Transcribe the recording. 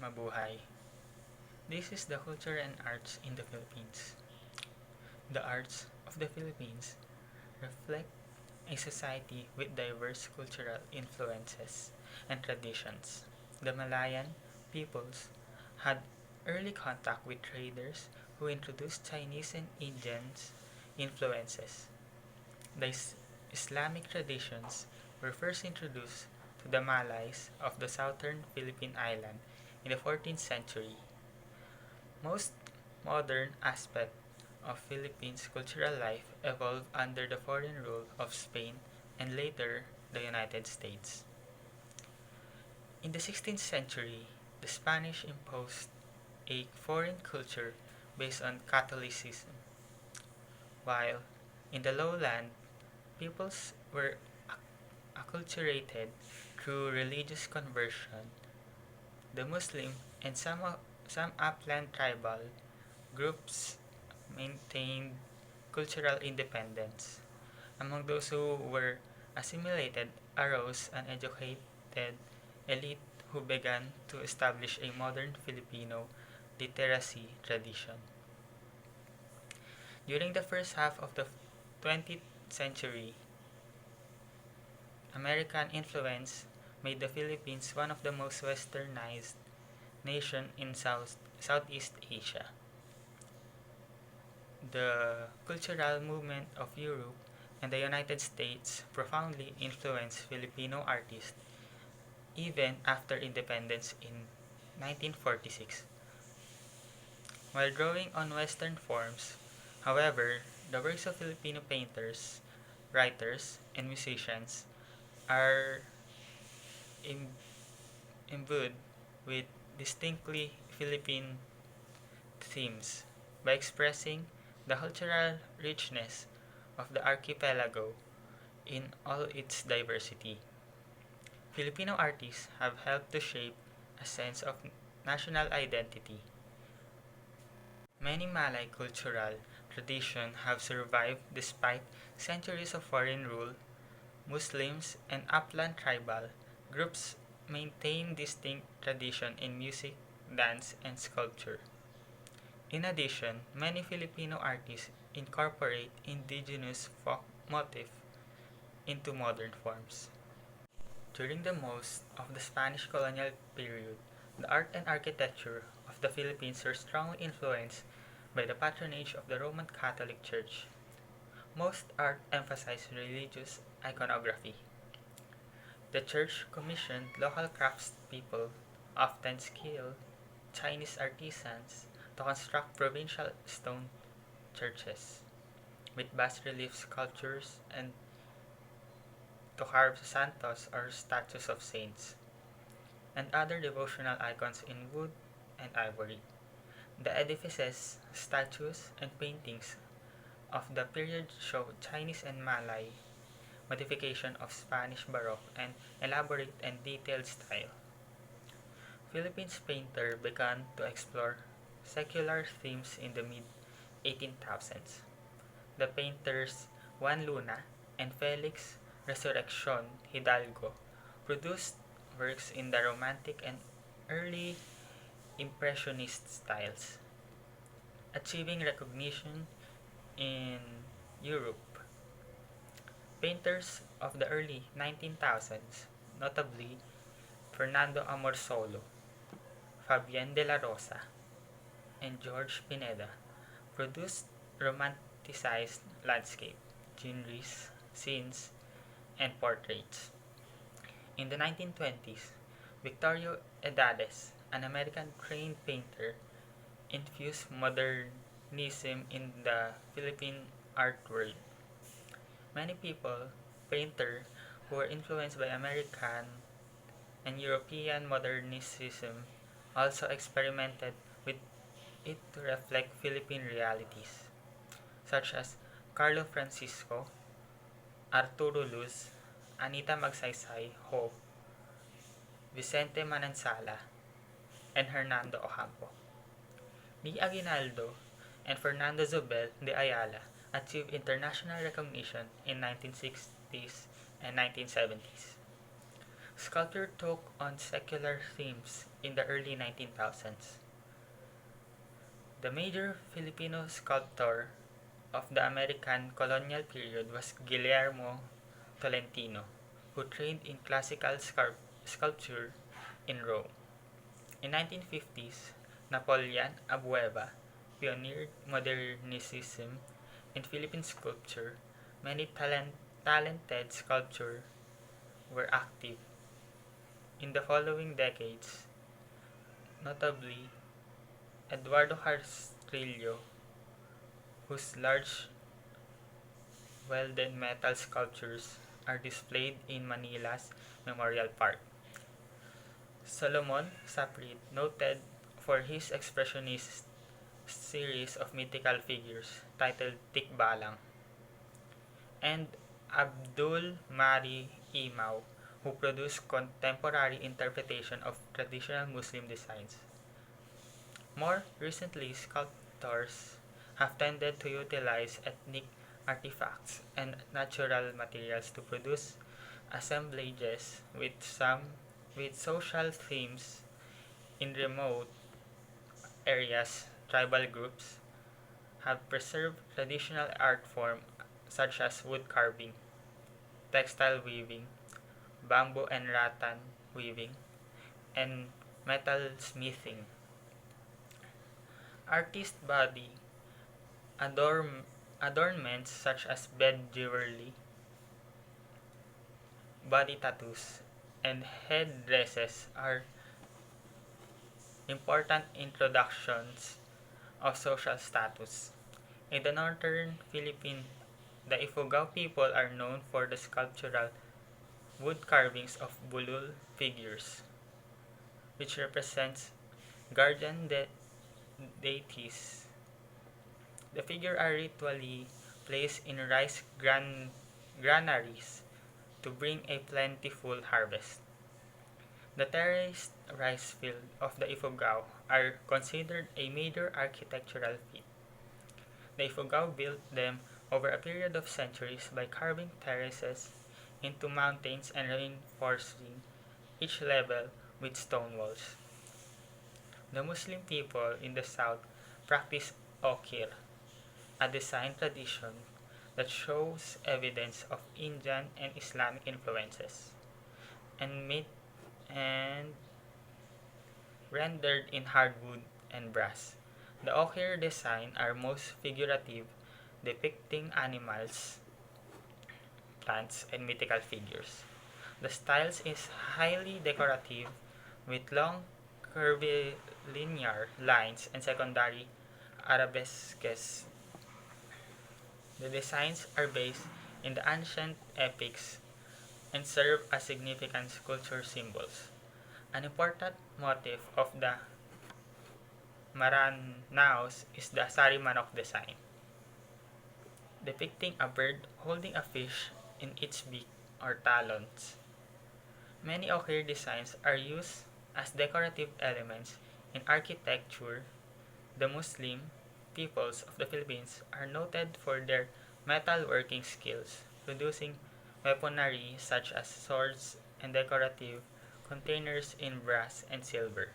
Mabuhay. This is the culture and arts in the Philippines. The arts of the Philippines reflect a society with diverse cultural influences and traditions. The Malayan peoples had early contact with traders who introduced Chinese and Indian influences. The Islamic traditions were first introduced to the Malays of the southern Philippine island in the 14th century. Most modern aspects of Philippines' cultural life evolved under the foreign rule of Spain and later the United States. In the 16th century, the Spanish imposed a foreign culture based on Catholicism, while in the lowland, peoples were acculturated through religious conversion. The Muslim and some upland tribal groups maintained cultural independence. Among those who were assimilated arose an educated elite who began to establish a modern Filipino literacy tradition. During the first half of the 20th century, American influence made the Philippines one of the most westernized nations in Southeast Asia. The cultural movement of Europe and the United States profoundly influenced Filipino artists even after independence in 1946. While drawing on Western forms, however, the works of Filipino painters, writers, and musicians are Im- imbued with distinctly Philippine themes by expressing the cultural richness of the archipelago in all its diversity. Filipino artists have helped to shape a sense of national identity. Many Malay cultural traditions have survived despite centuries of foreign rule. Muslims and upland tribal groups maintain distinct tradition in music, dance, and sculpture. In addition, many Filipino artists incorporate indigenous folk motifs into modern forms. During the most of the Spanish colonial period, the art and architecture of the Philippines were strongly influenced by the patronage of the Roman Catholic Church. Most art emphasized religious iconography. The church commissioned local craftspeople, often skilled Chinese artisans, to construct provincial stone churches with bas-relief sculptures and to carve santos or statues of saints, and other devotional icons in wood and ivory. The edifices, statues, and paintings of the period show Chinese and Malay modification of Spanish Baroque and elaborate and detailed style. Philippines painter began to explore secular themes in the mid 1800s. The painters Juan Luna and Felix Resurrección Hidalgo produced works in the Romantic and early Impressionist styles, achieving recognition in Europe. Painters of the early 19,000s, notably Fernando Amorsolo, Fabian de la Rosa, and George Pineda, produced romanticized landscape, genres, scenes, and portraits. In the 1920s, Victorio Edades, an American trained painter, infused modernism in the Philippine art world. Many people, painters who were influenced by American and European modernism, also experimented with it to reflect Philippine realities, such as Carlo Francisco, Arturo Luz, Anita Magsaysay Ho, Vicente Manansala, and Hernando Ocampo. Lee Aguinaldo and Fernando Zobel de Ayala achieved international recognition in 1960s and 1970s. Sculpture took on secular themes in the early 19,000s. The major Filipino sculptor of the American colonial period was Guillermo Tolentino, who trained in classical sculpture in Rome. In 1950s, Napoleon Abueva pioneered modernicism in Philippine sculpture. Many talented sculptors were active in the following decades, notably Eduardo Castrillo, whose large welded metal sculptures are displayed in Manila's Memorial Park. Solomon Saprit, noted for his expressionist series of mythical figures titled Tikbalang, and Abdul Mari Imau, who produced contemporary interpretation of traditional Muslim designs. More recently, sculptors have tended to utilize ethnic artifacts and natural materials to produce assemblages with social themes in remote areas. Tribal groups have preserved traditional art forms such as wood carving, textile weaving, bamboo and rattan weaving, and metal smithing. Artist body adornments such as bed jewelry, body tattoos, and headdresses are important introductions of social status. In the northern Philippines, the Ifugao people are known for the sculptural wood carvings of bulul figures, which represents guardian deities. The figures are ritually placed in rice granaries to bring a plentiful harvest. The terraced rice fields of the Ifugao are considered a major architectural feat. The Ifugao built them over a period of centuries by carving terraces into mountains and reinforcing each level with stone walls. The Muslim people in the south practice okir, a design tradition that shows evidence of Indian and Islamic influences, and and rendered in hardwood and brass. The ochre design are most figurative, depicting animals, plants, and mythical figures. The styles is highly decorative with long curvilinear lines and secondary arabesques. The designs are based in the ancient epics and serve as significant culture symbols. An important motif of the Maranaos is the Sarimanok design, depicting a bird holding a fish in its beak or talons. Many ochre designs are used as decorative elements in architecture. The Muslim peoples of the Philippines are noted for their metalworking skills, producing weaponry such as swords and decorative containers in brass and silver.